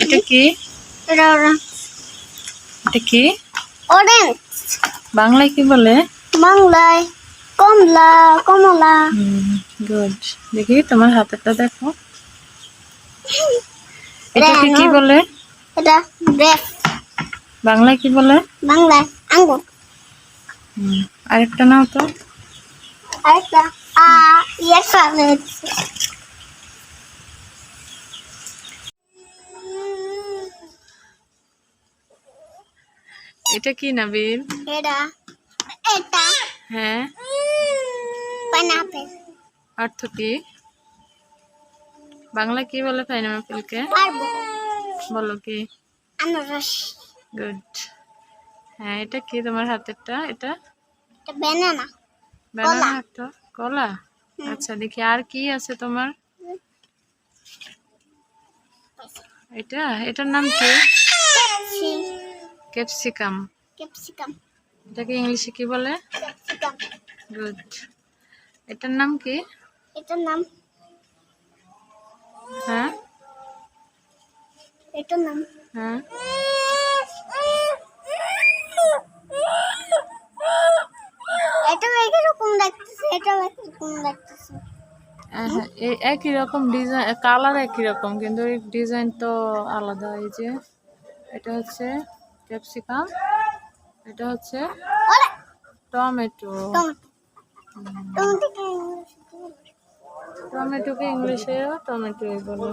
এটা কি? এটা অরেঞ্জ। এটা কি? অরেঞ্জ। বাংলায় কি বলে? বাংলায় কমলা, কমলা। গুড। দেখি তোমার হাতেরটা দেখো। এটাকে কি বলে? এটা গ্রেপ। বাংলায় কি বলে? বাংলায় আঙ্গুর। আরেকটা নাও তো। আরেকটা ইয়েটা রয়েছে। এটা কি নাবিল? এটা এটা হ্যাঁ, পাইনাপেল। অর্থ কি? বাংলা কি বলে পাইনাপেলকে? পারবো। বলো কি? আনারস। গুড। হ্যাঁ, এটা কি তোমার হাতেরটা? এটা এটা ব্যানানা। ব্যানানা একটা কলা। আচ্ছা, দেখি আর কি আছে তোমার? এটার নাম কি? ক্যাপসিকাম। ক্যাপসিকাম। এটাকে ইংলিশে কি বলে? ক্যাপসিকাম। গুড। এটার নাম কি? এটার নাম হ্যাঁ এটার নাম হ্যাঁ এটা একই রকম দেখতেছে, এটা একই রকম দেখতেছে। হ্যাঁ, একই রকম ডিজাইন, কালার একই রকম, কিন্তু এই ডিজাইন তো আলাদা। এই যে এটা হচ্ছে ক্যাপসিকাম, এটা হচ্ছে টমেটো। টমেটো। টমেটোকে ইংলিশে টমেটোই বলে।